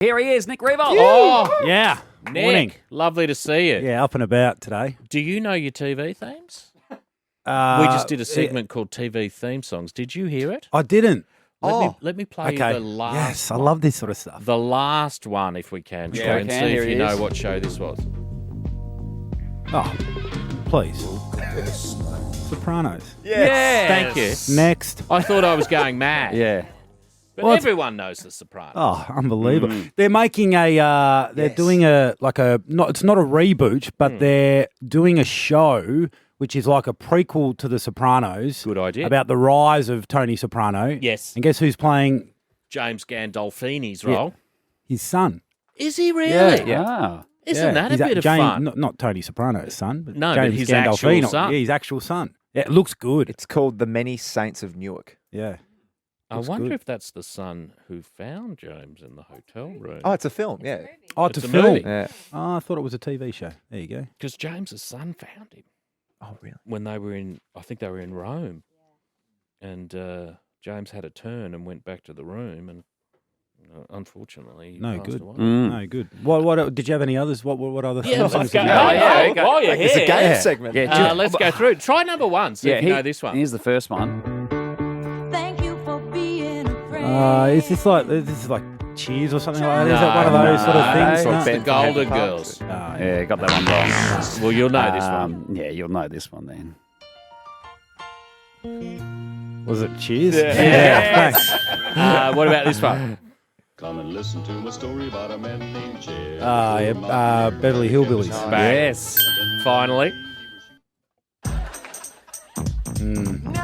Here he is, Nick Riewoldt. Oh, yeah. Nick, Morning. lovely to see you. Yeah, up and about today. Do you know your TV themes? We just did a segment called TV theme songs. Did you hear it? I didn't. Let me play Okay. you the last Yes, I one. love this sort of stuff. The last one, if we can, Yeah, Troy, we and can. see Here if he you know is. what show this was. Oh, please. Sopranos. Yes. Thank you. Next. I thought I was going mad. Yeah. But Well, everyone knows The Sopranos. Oh, unbelievable. They're making they're doing it's not a reboot, but they're doing a show which is like a prequel to The Sopranos. Good idea. About the rise of Tony Soprano. Yes. And guess who's playing James Gandolfini's role. his son? Is he really? Yeah. Isn't that a He's bit of James, fun? Not Tony Soprano's son, but No, but James his actual Gandolfini. son. Yeah, his actual son. Yeah, it looks good. It's called The Many Saints of Newark. Yeah. I Looks wonder good. if that's the son who found James in the hotel room. Oh, it's a film, yeah. Oh, it's It's a a film. movie. Yeah. Oh, I thought it was a TV show. There you go. Because James's son found him Oh, really? when they were I think they were in Rome. And James had a turn and went back to the room and unfortunately he No passed good. away. No good. What did you have any others? What other Yeah, songs let's did go. you While have? you're It's a here, game segment. Yeah, let's go through. Try number one, see if you know this one. Here's the first one. Is this like Cheers or something like that? Is that one of those sort of things? It's No? the Golden Girls. Yeah, got that one wrong. Well, you'll know this one. Yeah, you'll know this one then. Was it Cheers? Yes. Thanks. What about this one? Come and listen to a story about a man named Jerry. Beverly Hillbillies. Yes. Finally.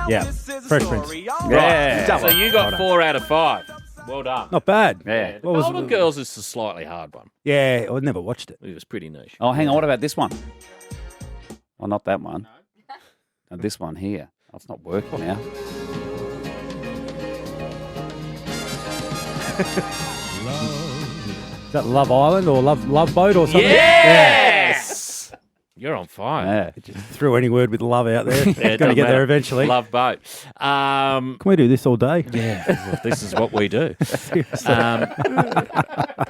Yeah. Fresh Prince. Yeah. So you got 4 out of 5. Well done. Not bad. Yeah. The Golden Girls is a slightly hard one. Yeah, I never watched it. It was pretty niche. Oh, hang on. What about this one? Oh, not that one. No, this one here. Oh, it's not working now. Is that Love Island or Love Boat or something? Yes! You're on fire. Yeah. Just threw any word with love out there. Yeah, Going to doesn't get there matter. eventually. Love boat. Can we do this all day? Yeah, this is what we do. Seriously.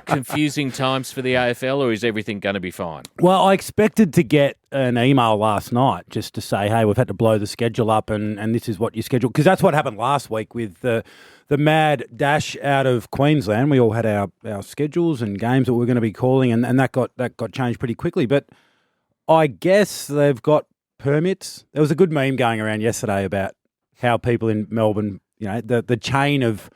Confusing times for the AFL, or is everything going to be fine? Well, I expected to get an email last night just to say, hey, we've had to blow the schedule up and this is what you scheduled. Because that's what happened last week with the mad dash out of Queensland. We all had our schedules and games that we were going to be calling and that got changed pretty quickly. But I guess they've got permits. There was a good meme going around yesterday about how people in Melbourne, the chain of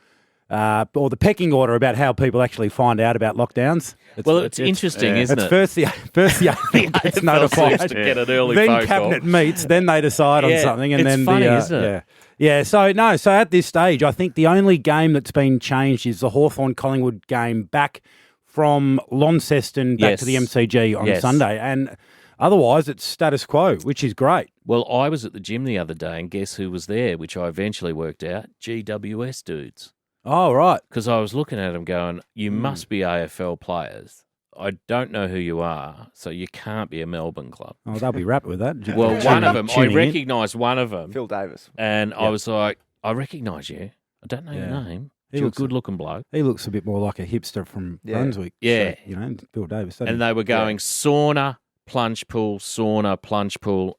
or the pecking order about how people actually find out about lockdowns. It's interesting, isn't It's it? first the AFL gets AFL notified, seems to get an early then phone cabinet call. meets, then they decide on Yeah, something, and it's then funny, the isn't it? yeah. So at this stage, I think the only game that's been changed is the Hawthorn Collingwood game back from Launceston back to the Yes. MCG on Yes. Sunday, and otherwise it's status quo, which is great. Well, I was at the gym the other day, and guess who was there, which I eventually worked out? GWS dudes. Oh right, Because I was looking at them going, you must be AFL players. I don't know who you are, so you can't be a Melbourne club. oh they'll be wrapped with that. Well, one of them, I Tuning in. recognised one of them, Phil Davis. and I was like, I recognise you. I don't know your Yeah. name. He You're a looks- good-looking bloke. He looks a bit more like a hipster from Yeah. Brunswick. Yeah. So, Bill Davis. doesn't And he? they were going sauna, plunge pool,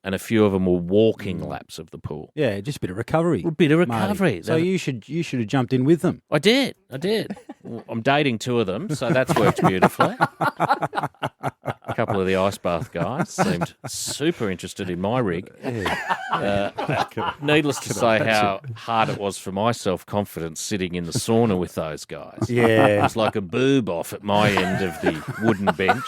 and a few of them were walking laps of the pool. Yeah, just a bit of recovery. A bit of Marty. recovery. So you should have jumped in with them. I did. Well, I'm dating 2 of them, so that's worked beautifully. A couple of the ice bath guys seemed super interested in my rig. Needless to say how hard it was for my self-confidence sitting in the sauna with those guys. It Yeah. was like a boob off at my end of the wooden bench.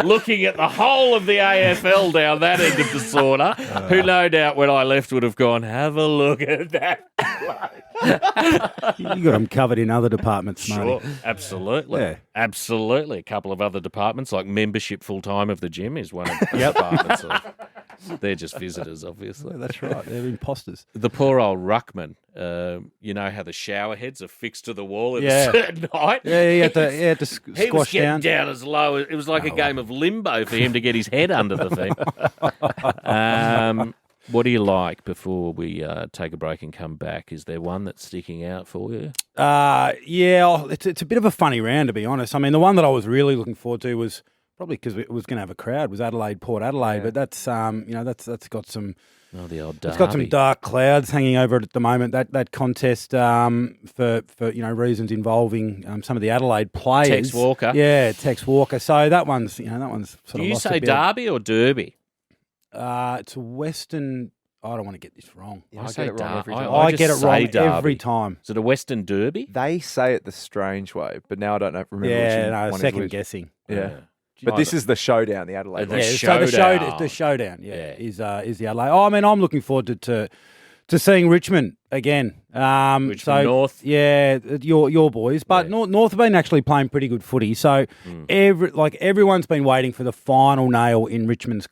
Looking at the whole of the AFL down that end of the sauna, who no doubt when I left would have gone, have a look at that. You got them covered in other departments, Marty. Sure, absolutely. Yeah. Absolutely. A couple of other departments, like membership full-time of the gym is one of the departments. They're just visitors, obviously. That's right. They're imposters. The poor old ruckman, you know how the shower heads are fixed to the wall at Yeah. a certain height? Yeah, he had to He was squash getting down. down as low as it was like a game of limbo for him to get his head under the thing. What do you like before we take a break and come back? Is there one that's sticking out for you? It's a bit of a funny round, to be honest. I mean, the one that I was really looking forward to was probably because it was going to have a crowd, was Adelaide, Port Adelaide, but that's that's got some. Oh, the old derby. It's got some dark clouds hanging over it at the moment. That contest for reasons involving some of the Adelaide players. Tex Walker. Yeah, Tex Walker. So that one's sort of. Do you lost say a bit. derby or derby? It's a Western. I don't want to get this wrong. I get it wrong every time. I just get it say wrong derby. every time. Is it a Western derby? They say it the strange way, but now I don't know. Remember Yeah, which no, one second is which. guessing. Yeah. But this is the showdown, the Adelaide The one. showdown. The showdown, is the Adelaide. Oh, I mean, I'm looking forward to seeing Richmond again. Richmond North. Yeah, your boys. But North have been actually playing pretty good footy. So everyone's been waiting for the final nail in Richmond's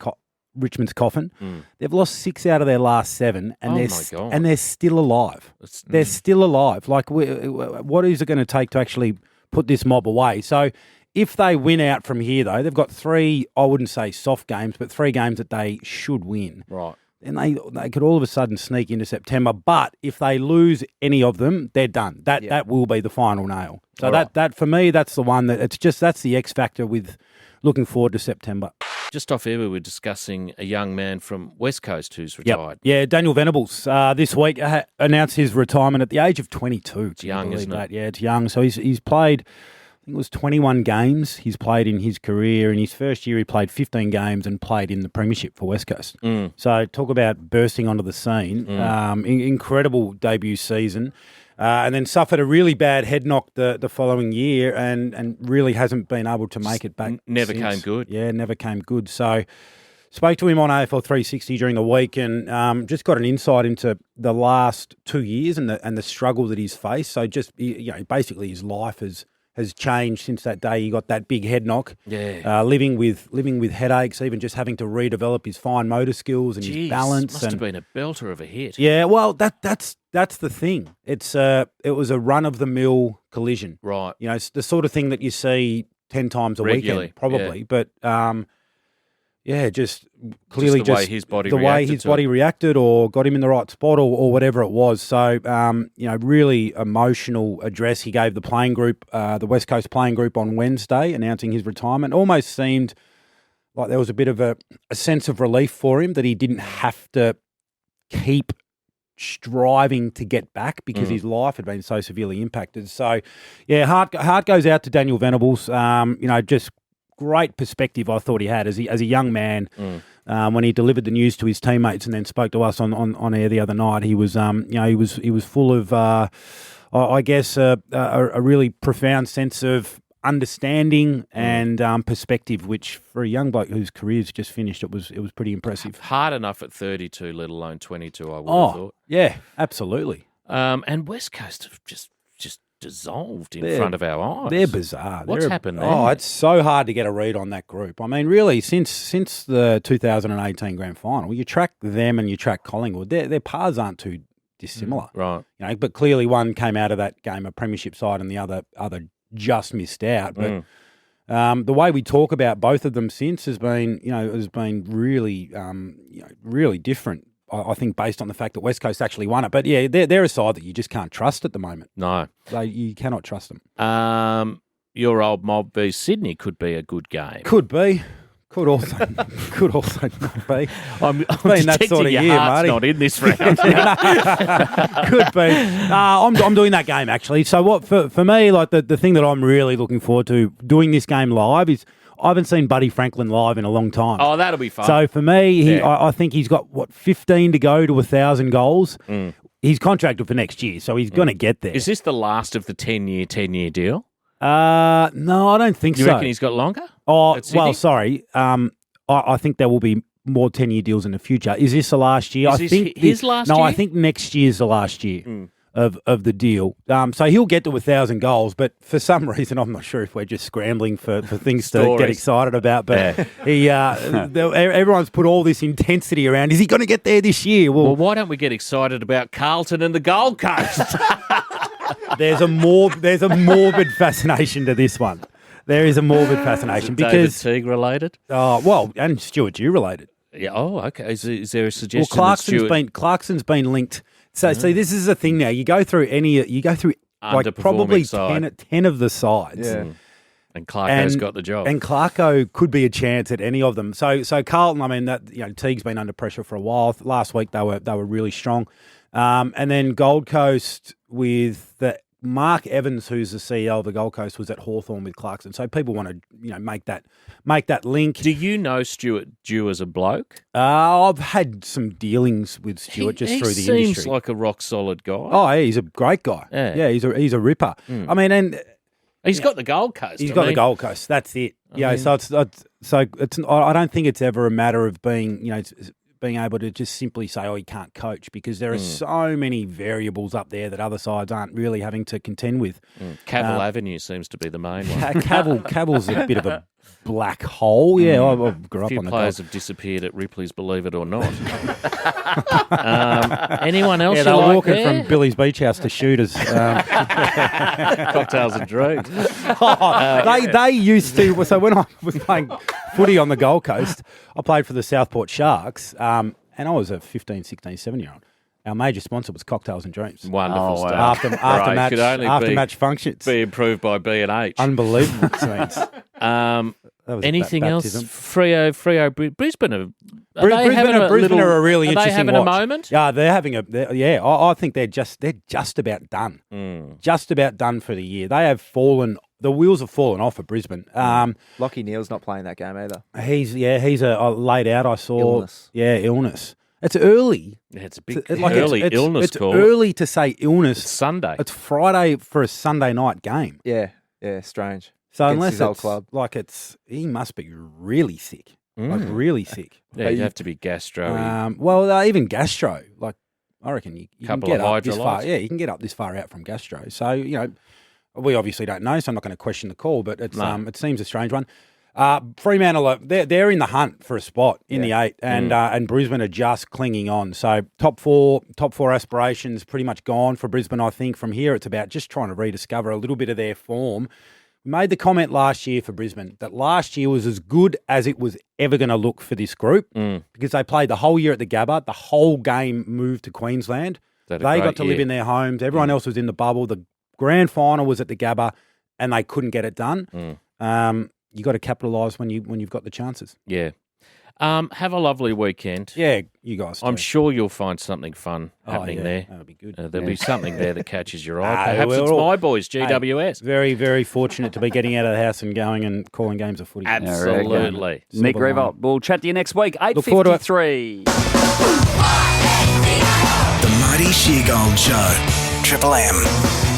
coffin. They've lost 6 out of their last 7, and they're still alive. They're still alive. Like, what is it going to take to actually put this mob away? So if they win out from here, though, they've got 3, I wouldn't say soft games, but 3 games that they should win. Right. And they could all of a sudden sneak into September. But if they lose any of them, they're done. That will be the final nail. So that for me, that's the one that's the X factor with looking forward to September. Just off air, we were discussing a young man from West Coast who's retired. Yeah, Daniel Venables this week announced his retirement at the age of 22. It's young, isn't it? Yeah, it's young. So he's played, I think it was 21 games he's played in his career. In his first year, he played 15 games and played in the premiership for West Coast. So talk about bursting onto the scene. Incredible debut season. And then suffered a really bad head knock the following year and really hasn't been able to make it back Never since. came good. Yeah, never came good. So spoke to him on AFL 360 during the week and just got an insight into the last 2 years and the struggle that he's faced. So just, basically his life has changed since that day he got that big head knock. Yeah. Living with headaches, even just having to redevelop his fine motor skills and his balance. Must have been a belter of a hit. Yeah, well, that's the thing. It was a run of the mill collision. Right. It's the sort of thing that you see 10 times a Regularly, weekend, probably. yeah. But just clearly Just the way his body the way reacted his to body it. reacted or got him in the right spot or whatever it was. So really emotional address he gave the playing group, the West Coast playing group on Wednesday, announcing his retirement. Almost seemed like there was a bit of a sense of relief for him that he didn't have to keep striving to get back because his life had been so severely impacted. So, yeah, heart goes out to Daniel Venables. Just great perspective I thought he had as a young man when he delivered the news to his teammates and then spoke to us on air the other night. He was he was full of I guess a really profound sense of understanding and perspective, which for a young bloke whose career's just finished, it was pretty impressive. Hard enough at 32, let alone 22, I would have thought. Yeah, absolutely. And West Coast have just dissolved in front of our eyes. They're bizarre. What's happened there? Oh, it's so hard to get a read on that group. I mean, really, since the 2018 grand final, you track them and you track Collingwood. Their paths aren't too dissimilar. Right. But clearly one came out of that game a premiership side and the other just missed out. But the way we talk about both of them since has been really really different. I think based on the fact that West Coast actually won it. But yeah, they're a side that you just can't trust at the moment. No. You cannot trust them. Your old mob v Sydney could be a good game. Could be. Could also not be. I'm been that sort of your year, heart's Marty. not in this round. Could be. I'm doing that game actually. So what for me, like the thing that I'm really looking forward to doing this game live is I haven't seen Buddy Franklin live in a long time. Oh, that'll be fun. So for me, Yeah. I think he's got 15 to go to 1,000 goals. He's contracted for next year, so he's going to get there. Is this the last of the 10-year deal? No, I don't think You so. reckon he's got longer? Oh, at Sydney? well, sorry. I think there will be more 10-year deals in the future. Is this the last year? Is I this think his last No, year? I think next year's the last year of the deal. So he'll get to 1,000 goals, but for some reason, I'm not sure if we're just scrambling for things to get Stories. excited about. But everyone's put all this intensity around. Is he going to get there this year? Well, why don't we get excited about Carlton and the Gold Coast? There's a morbid fascination to this one. There is a morbid fascination David because Teague related? and Stuart Dew related. Yeah. Oh, okay. Is there a Well, suggestion? Clarkson's been linked. So see, this is the thing now. You go through like probably side. 10 of the sides. Yeah. And Clarko's got the job. And Clarko could be a chance at any of them. So Carlton, I mean, that Teague's been under pressure for a while. Last week they were really strong. And then Gold Coast with the Mark Evans, who's the CEO of the Gold Coast, was at Hawthorn with Clarkson. So people want to make that link. Do you know Stuart Dew as a bloke? I've had some dealings with Stuart through the industry. He seems like a rock solid guy. Oh, he's a great guy. Yeah, he's a ripper. I mean, and he's got the Gold Coast. He's got the Gold Coast. That's it. So it's. I don't think it's ever a matter of being able to just simply say, oh, he can't coach, because there are so many variables up there that other sides aren't really having to contend with. Cavill Avenue seems to be the main one. Cavill's a bit of a black hole. Yeah, I grew up on the players have disappeared at Ripley's, believe it or not. Anyone else? Yeah, they were walking from Billy's Beach House to Shooters. Cocktails and drinks. They used to. So when I was playing footy on the Gold Coast, I played for the Southport Sharks, and I was a 15, 16, 17-year-old. Our major sponsor was Cocktails and Dreams. Wonderful stuff. After match functions. Be improved by B&H. Unbelievable scenes. Anything else? Freo, Brisbane. Brisbane are a really interesting watch. Are they having a moment? Yeah, they're having I think they're just about done. Just about done for the year. They have fallen. The wheels have fallen off at Brisbane. Lockie Neal's not playing that game either. He's laid out. I saw illness. Yeah, illness. It's early. Yeah, it's a big early illness call. It's early to say illness. It's Sunday. It's Friday for a Sunday night game. Yeah, strange. So Against unless his old it's club. he must be really sick. Like really sick. Yeah, you have to be gastro. Even gastro. Like I reckon you can get up this far. Yeah, you can get up this far out from gastro. So we obviously don't know, so I'm not going to question the call, but it's it seems a strange one. Fremantle, they're in the hunt for a spot in the 8, and Brisbane are just clinging on. So top four aspirations pretty much gone for Brisbane. I think from here it's about just trying to rediscover a little bit of their form. We made the comment last year for Brisbane that last year was as good as it was ever going to look for this group because they played the whole year at the Gabba. The whole game moved to Queensland. They got to live in their homes. Everyone else was in the bubble. The grand final was at the Gabba, and they couldn't get it done. You got to capitalise when you've got the chances. Yeah. Have a lovely weekend. Yeah, you guys too. I'm sure you'll find something fun happening there. That'll be good. There'll be something there that catches your eye. Perhaps it's my boys, GWS. Very, very fortunate to be getting out of the house and going and calling games of footy. Absolutely. Nick Riewoldt. We'll chat to you next week, 8:53. The Marty Sheargold Show, Triple M.